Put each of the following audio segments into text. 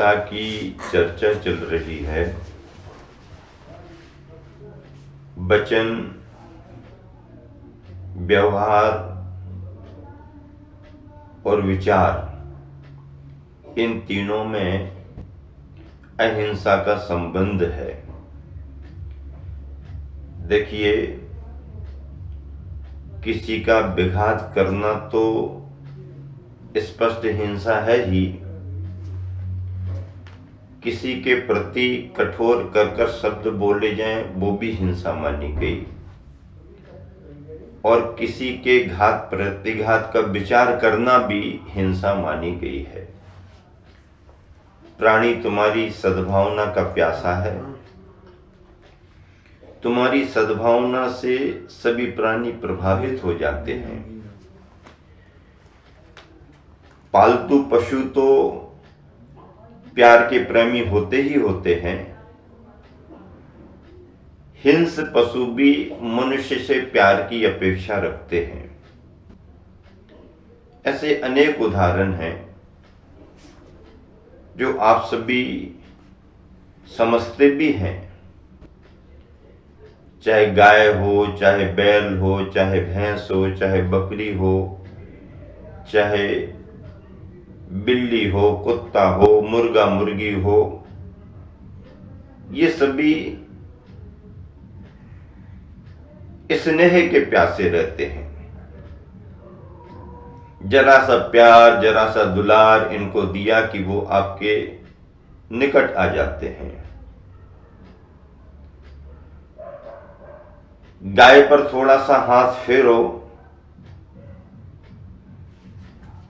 अहिंसा की चर्चा चल रही है। वचन, व्यवहार और विचार, इन तीनों में अहिंसा का संबंध है। देखिए, किसी का विघात करना तो स्पष्ट हिंसा है ही, किसी के प्रति कठोर कर शब्द बोले जाएं वो भी हिंसा मानी गई, और किसी के घात प्रतिघात का विचार करना भी हिंसा मानी गई है। प्राणी तुम्हारी सद्भावना का प्यासा है। तुम्हारी सद्भावना से सभी प्राणी प्रभावित हो जाते हैं। पालतू पशु तो प्यार के प्रेमी होते ही होते हैं। हिंस पशु भी मनुष्य से प्यार की अपेक्षा रखते हैं। ऐसे अनेक उदाहरण हैं जो आप सभी समझते भी हैं। चाहे गाय हो, चाहे बैल हो, चाहे भैंस हो, चाहे बकरी हो, चाहे बिल्ली हो, कुत्ता हो, मुर्गा मुर्गी हो, ये सभी स्नेह के प्यासे रहते हैं। जरा सा प्यार, जरा सा दुलार इनको दिया कि वो आपके निकट आ जाते हैं। गाय पर थोड़ा सा हाथ फेरो,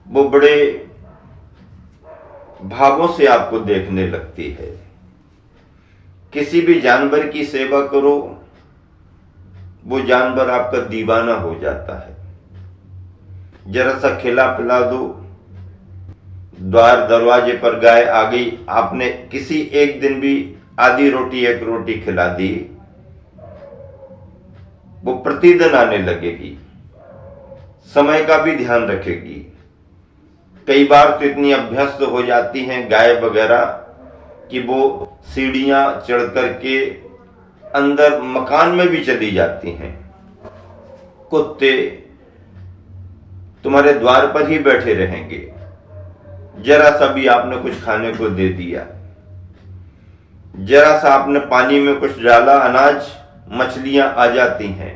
वो बड़े भावों से आपको देखने लगती है। किसी भी जानवर की सेवा करो, वो जानवर आपका दीवाना हो जाता है। जरा सा खिला पिला दो, द्वार दरवाजे पर गाय आ गई, आपने किसी एक दिन भी आधी रोटी एक रोटी खिला दी, वो प्रतिदिन आने लगेगी, समय का भी ध्यान रखेगी। कई बार तो इतनी अभ्यस्त हो जाती हैं गाय वगैरह कि वो सीढ़ियां चढ़ करके अंदर मकान में भी चली जाती हैं। कुत्ते तुम्हारे द्वार पर ही बैठे रहेंगे। जरा सा भी आपने कुछ खाने को दे दिया, जरा सा आपने पानी में कुछ डाला, अनाज, मछलियां आ जाती हैं।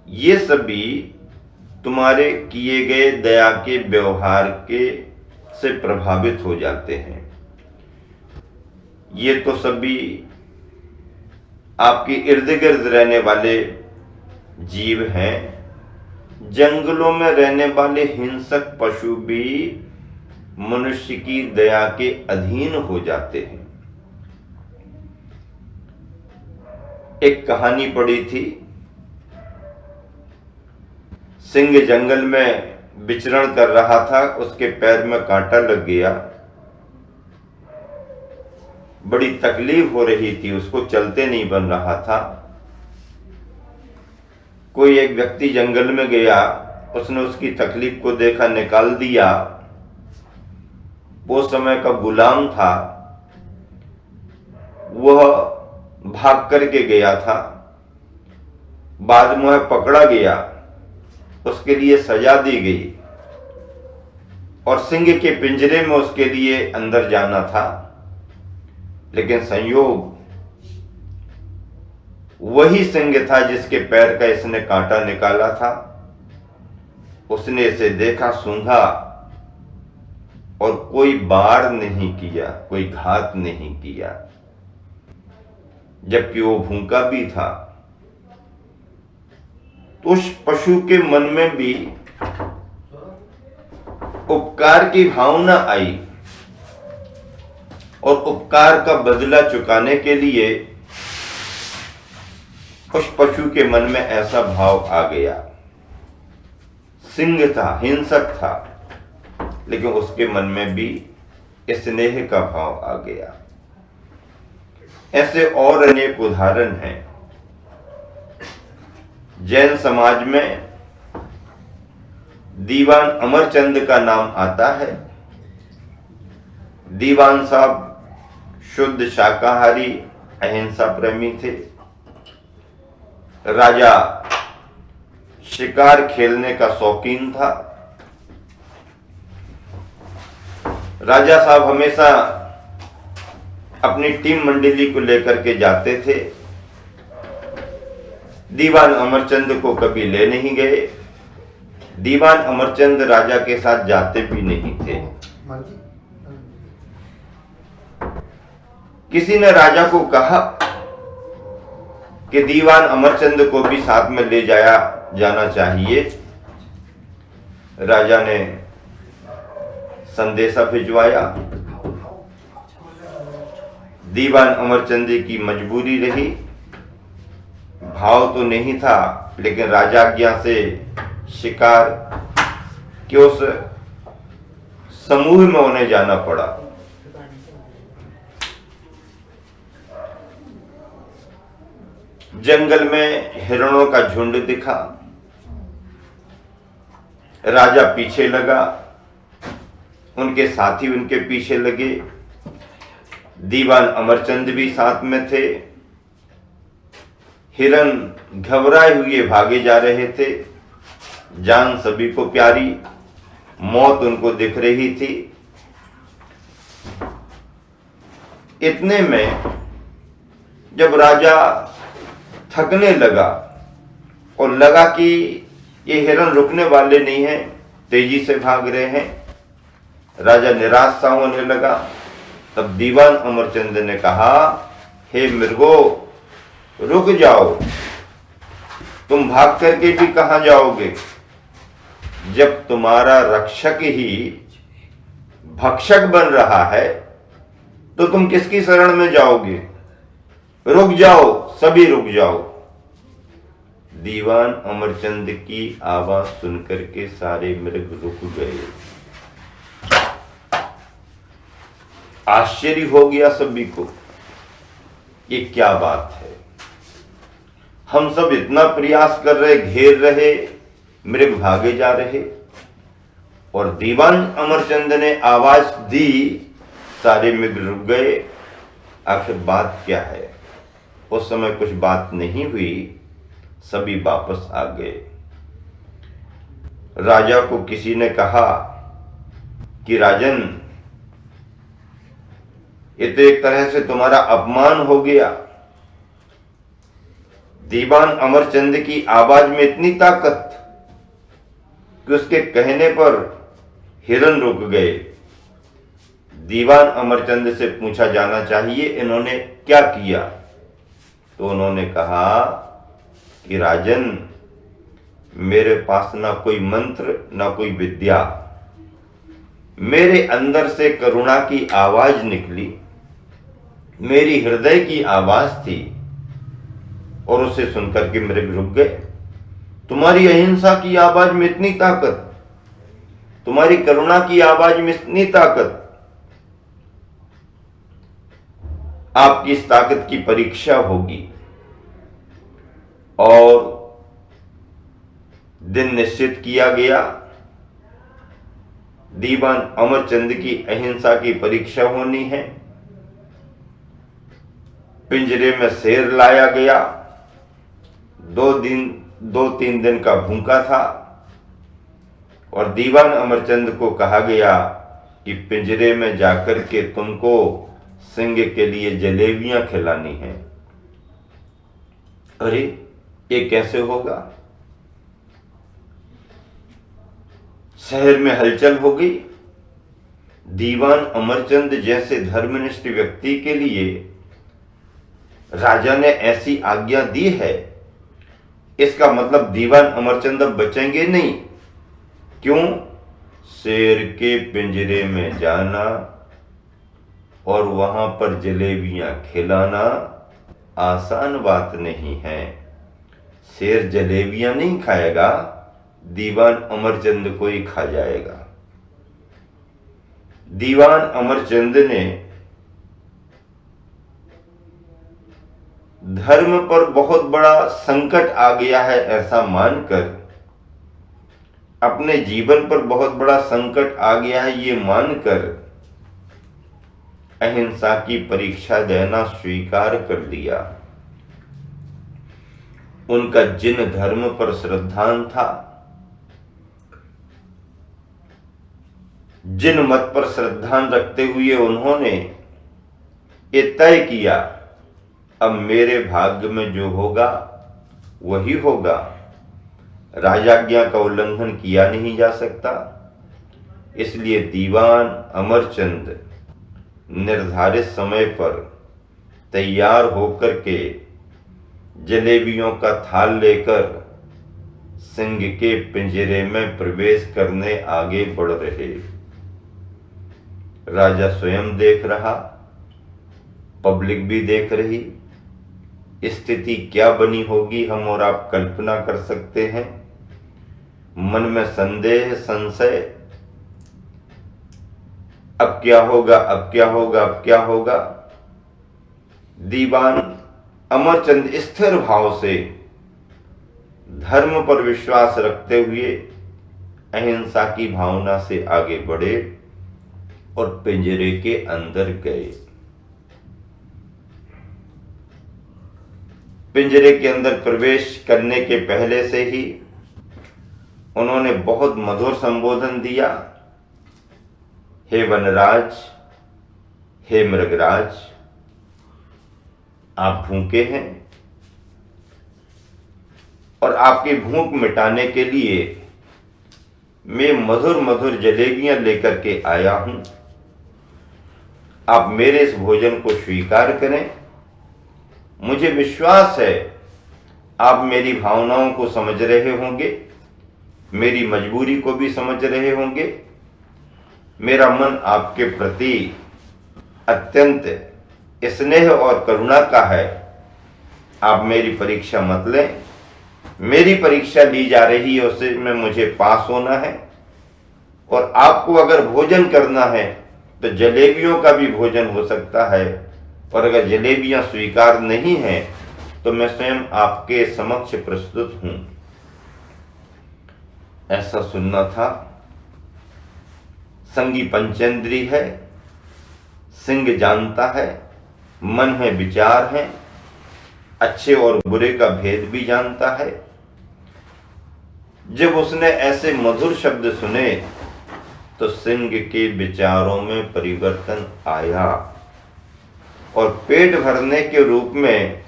ये सभी तुम्हारे किए गए दया के व्यवहार के से प्रभावित हो जाते हैं। ये तो सभी आपके इर्द गिर्द रहने वाले जीव हैं। जंगलों में रहने वाले हिंसक पशु भी मनुष्य की दया के अधीन हो जाते हैं। एक कहानी पढ़ी थी, सिंह जंगल में विचरण कर रहा था, उसके पैर में कांटा लग गया, बड़ी तकलीफ हो रही थी, उसको चलते नहीं बन रहा था। कोई एक व्यक्ति जंगल में गया, उसने उसकी तकलीफ को देखा, निकाल दिया। वो समय का गुलाम था, वह भाग करके गया था, बाद में वह पकड़ा गया, उसके लिए सजा दी गई और सिंह के पिंजरे में उसके लिए अंदर जाना था। लेकिन संयोग, वही सिंह था जिसके पैर का इसने कांटा निकाला था। उसने इसे देखा, सूंघा और कोई वार नहीं किया, कोई घात नहीं किया, जबकि वो भूखा भी था। तो उस पशु के मन में भी उपकार की भावना आई और उपकार का बदला चुकाने के लिए उस पशु के मन में ऐसा भाव आ गया। सिंह था, हिंसक था, लेकिन उसके मन में भी स्नेह का भाव आ गया। ऐसे और अनेक उदाहरण हैं। जैन समाज में दीवान अमरचंद का नाम आता है। दीवान साहब शुद्ध शाकाहारी अहिंसा प्रेमी थे। राजा शिकार खेलने का शौकीन था। राजा साहब हमेशा अपनी टीम मंडली को लेकर के जाते थे। दीवान अमरचंद को कभी ले नहीं गए। दीवान अमरचंद राजा के साथ जाते भी नहीं थे। किसी ने राजा को कहा कि दीवान अमरचंद को भी साथ में ले जाना चाहिए। राजा ने संदेशा भिजवाया। दीवान अमरचंद की मजबूरी रही। भाव तो नहीं था, लेकिन राजाज्ञा से शिकार के उस समूह में उन्हें जाना पड़ा। जंगल में हिरणों का झुंड दिखा। राजा पीछे लगा, उनके साथी उनके पीछे लगे। दीवान अमरचंद भी साथ में थे। हिरन घबराए हुए भागे जा रहे थे। जान सभी को प्यारी, मौत उनको दिख रही थी। इतने में जब राजा थकने लगा और लगा कि ये हिरन रुकने वाले नहीं हैं, तेजी से भाग रहे हैं, राजा निराश सा होने लगा। तब दीवान अमरचंद ने कहा, हे मृगो, रुक जाओ, तुम भाग करके भी कहां जाओगे? जब तुम्हारा रक्षक ही भक्षक बन रहा है तो तुम किसकी शरण में जाओगे? रुक जाओ, सभी रुक जाओ। दीवान अमरचंद की आवाज सुनकर के सारे मृग रुक गए। आश्चर्य हो गया सभी को, ये क्या बात है? हम सब इतना प्रयास कर रहे, घेर रहे, मृग भागे जा रहे, और दीवान अमरचंद ने आवाज दी, सारे मृग रुक गए। आखिर बात क्या है? उस समय कुछ बात नहीं हुई, सभी वापस आ गए। राजा को किसी ने कहा कि राजन, ये तो एक तरह से तुम्हारा अपमान हो गया। दीवान अमरचंद की आवाज में इतनी ताकत कि उसके कहने पर हिरन रुक गए। दीवान अमरचंद से पूछा जाना चाहिए इन्होंने क्या किया। तो उन्होंने कहा कि राजन, मेरे पास ना कोई मंत्र ना कोई विद्या, मेरे अंदर से करुणा की आवाज निकली, मेरी हृदय की आवाज थी, और उसे सुनकर के मृग रुक गए। तुम्हारी अहिंसा की आवाज में इतनी ताकत, तुम्हारी करुणा की आवाज में इतनी ताकत, आपकी इस ताकत की परीक्षा होगी। और दिन निश्चित किया गया। दीवान अमरचंद की अहिंसा की परीक्षा होनी है। पिंजरे में शेर लाया गया। 2-3 दिन का भूखा था, और दीवान अमरचंद को कहा गया कि पिंजरे में जाकर के तुमको सिंह के लिए जलेबियां खिलानी है। अरे, ये कैसे होगा? शहर में हलचल हो गई। दीवान अमरचंद जैसे धर्मनिष्ठ व्यक्ति के लिए राजा ने ऐसी आज्ञा दी है, इसका मतलब दीवान अमरचंद अब बचेंगे नहीं। क्यों? शेर के पिंजरे में जाना और वहां पर जलेबियां खिलाना आसान बात नहीं है। शेर जलेबियां नहीं खाएगा, दीवान अमरचंद को ही खा जाएगा। दीवान अमरचंद ने धर्म पर बहुत बड़ा संकट आ गया है ऐसा मानकर, अपने जीवन पर बहुत बड़ा संकट आ गया है ये मानकर, अहिंसा की परीक्षा देना स्वीकार कर लिया। उनका जिन धर्म पर श्रद्धान था, जिन मत पर श्रद्धान रखते हुए उन्होंने ये तय किया, अब मेरे भाग्य में जो होगा वही होगा, राजाज्ञा का उल्लंघन किया नहीं जा सकता। इसलिए दीवान अमरचंद निर्धारित समय पर तैयार होकर के जलेबियों का थाल लेकर सिंह के पिंजरे में प्रवेश करने आगे बढ़ रहे। राजा स्वयं देख रहा, पब्लिक भी देख रही। स्थिति क्या बनी होगी हम और आप कल्पना कर सकते हैं। मन में संदेह, संशय, अब क्या होगा, अब क्या होगा, अब क्या होगा। दीवान अमरचंद स्थिर भाव से धर्म पर विश्वास रखते हुए अहिंसा की भावना से आगे बढ़े और पिंजरे के अंदर गए। पिंजरे के अंदर प्रवेश करने के पहले से ही उन्होंने बहुत मधुर संबोधन दिया। हे वनराज, हे मृगराज, आप भूखे हैं और आपकी भूख मिटाने के लिए मैं मधुर मधुर जलेबियां लेकर के आया हूं। आप मेरे इस भोजन को स्वीकार करें। मुझे विश्वास है आप मेरी भावनाओं को समझ रहे होंगे, मेरी मजबूरी को भी समझ रहे होंगे। मेरा मन आपके प्रति अत्यंत स्नेह और करुणा का है। आप मेरी परीक्षा मत लें। मेरी परीक्षा ली जा रही है, उससे में मुझे पास होना है। और आपको अगर भोजन करना है तो जलेबियों का भी भोजन हो सकता है, और अगर जलेबियां स्वीकार नहीं हैं तो मैं स्वयं आपके समक्ष प्रस्तुत हूं। ऐसा सुनना था। संगी पंचेंद्री है, सिंह जानता है, मन में विचार है, अच्छे और बुरे का भेद भी जानता है। जब उसने ऐसे मधुर शब्द सुने तो सिंह के विचारों में परिवर्तन आया और पेट भरने के रूप में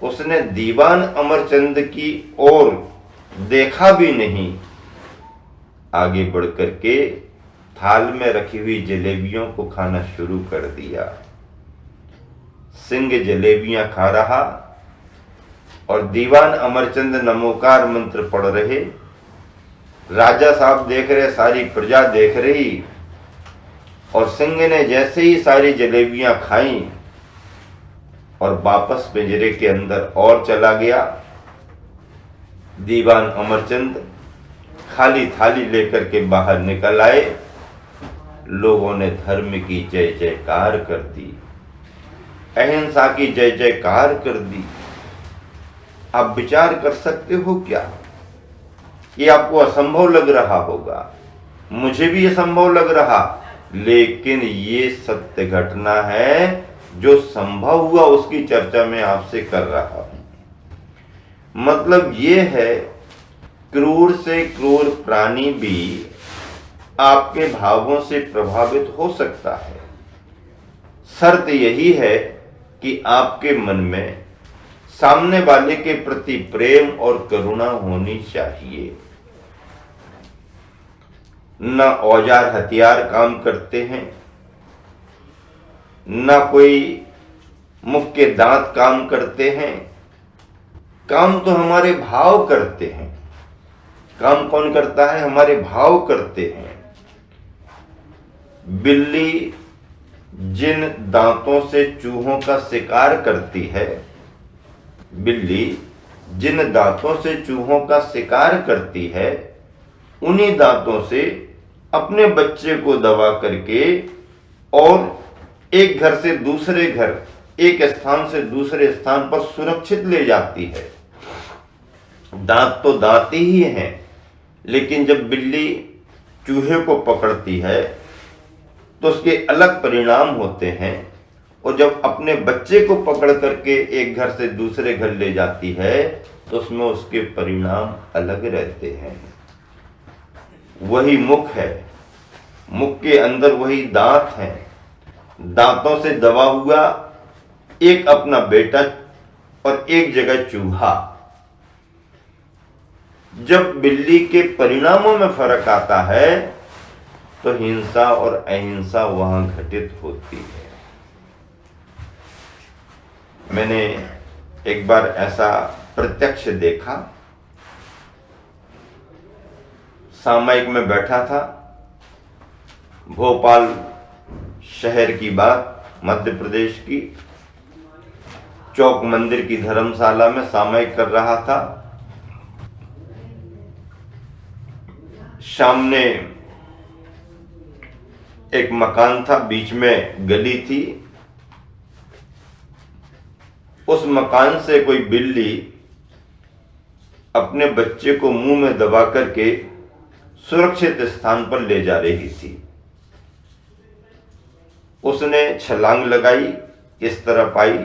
उसने दीवान अमरचंद की ओर देखा भी नहीं। आगे बढ़कर के थाल में रखी हुई जलेबियों को खाना शुरू कर दिया। सिंह जलेबियां खा रहा और दीवान अमरचंद नमोकार मंत्र पढ़ रहे। राजा साहब देख रहे, सारी प्रजा देख रही। और सिंह ने जैसे ही सारी जलेबियां खाई और वापस पिंजरे के अंदर और चला गया, दीवान अमरचंद खाली थाली लेकर के बाहर निकल आए। लोगों ने धर्म की जय जयकार कर दी, अहिंसा की जय जयकार कर दी। आप विचार कर सकते हो क्या? ये आपको असंभव लग रहा होगा, मुझे भी असंभव लग रहा, लेकिन ये सत्य घटना है। जो संभव हुआ उसकी चर्चा मैं आपसे कर रहा हूं। मतलब ये है, क्रूर से क्रूर प्राणी भी आपके भावों से प्रभावित हो सकता है। शर्त यही है कि आपके मन में सामने वाले के प्रति प्रेम और करुणा होनी चाहिए। न औजार हथियार काम करते हैं, न कोई मुख के दांत काम करते हैं। काम तो हमारे भाव करते हैं। काम कौन करता है? हमारे भाव करते हैं। बिल्ली जिन दांतों से चूहों का शिकार करती है, बिल्ली जिन दांतों से चूहों का शिकार करती है, उन्हीं दांतों से अपने बच्चे को दबा करके और एक घर से दूसरे घर, एक स्थान से दूसरे स्थान पर सुरक्षित ले जाती है। दांत तो दांत ही हैं, लेकिन जब बिल्ली चूहे को पकड़ती है तो उसके अलग परिणाम होते हैं। और जब अपने बच्चे को पकड़ करके एक घर से दूसरे घर ले जाती है तो उसमें उसके परिणाम अलग रहते हैं। वही मुख है, मुख के अंदर वही दांत हैं, दांतों से दबा हुआ एक अपना बेटा और एक जगह चूहा। जब बिल्ली के परिणामों में फर्क आता है तो हिंसा और अहिंसा वहां घटित होती है। मैंने एक बार ऐसा प्रत्यक्ष देखा। सामयिक में बैठा था, भोपाल शहर की बात, मध्य प्रदेश की, चौक मंदिर की धर्मशाला में सामयिक कर रहा था। सामने एक मकान था, बीच में गली थी। उस मकान से कोई बिल्ली अपने बच्चे को मुंह में दबा करके सुरक्षित स्थान पर ले जा रही थी। उसने छलांग लगाई, इस तरफ आई।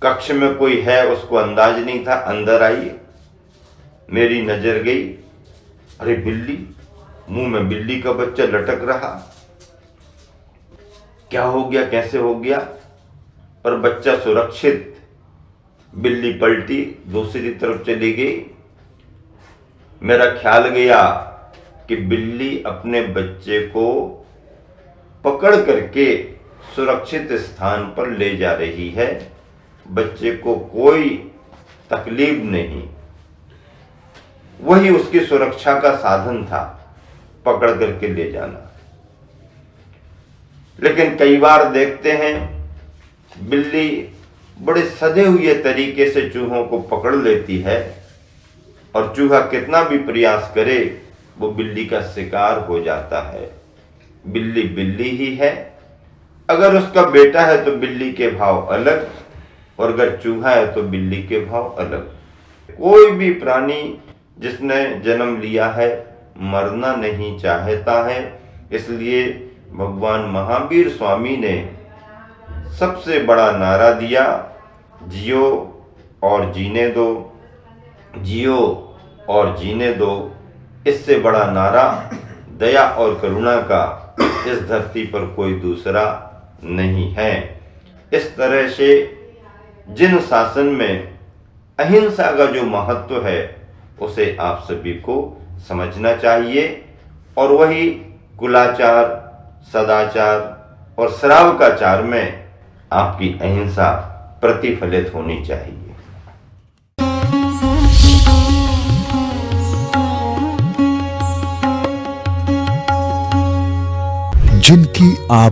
कक्ष में कोई है उसको अंदाज नहीं था, अंदर आई। मेरी नजर गई, अरे बिल्ली, मुंह में बिल्ली का बच्चा लटक रहा। क्या हो गया, कैसे हो गया? पर बच्चा सुरक्षित। बिल्ली पलटी, दूसरी तरफ चली गई। मेरा ख्याल गया कि बिल्ली अपने बच्चे को पकड़ करके सुरक्षित स्थान पर ले जा रही है। बच्चे को कोई तकलीफ नहीं, वही उसकी सुरक्षा का साधन था, पकड़ करके ले जाना। लेकिन कई बार देखते हैं बिल्ली बड़े सधे हुए तरीके से चूहों को पकड़ लेती है और चूहा कितना भी प्रयास करे वो बिल्ली का शिकार हो जाता है। बिल्ली बिल्ली ही है। अगर उसका बेटा है तो बिल्ली के भाव अलग, और अगर चूहा है तो बिल्ली के भाव अलग। कोई भी प्राणी जिसने जन्म लिया है मरना नहीं चाहता है। इसलिए भगवान महावीर स्वामी ने सबसे बड़ा नारा दिया, जियो और जीने दो, जियो और जीने दो। इससे बड़ा नारा दया और करुणा का इस धरती पर कोई दूसरा नहीं है। इस तरह से जिन शासन में अहिंसा का जो महत्व है उसे आप सभी को समझना चाहिए, और वही कुलाचार, सदाचार और श्रावकाचार में आपकी अहिंसा प्रतिफलित होनी चाहिए। जिनकी आभा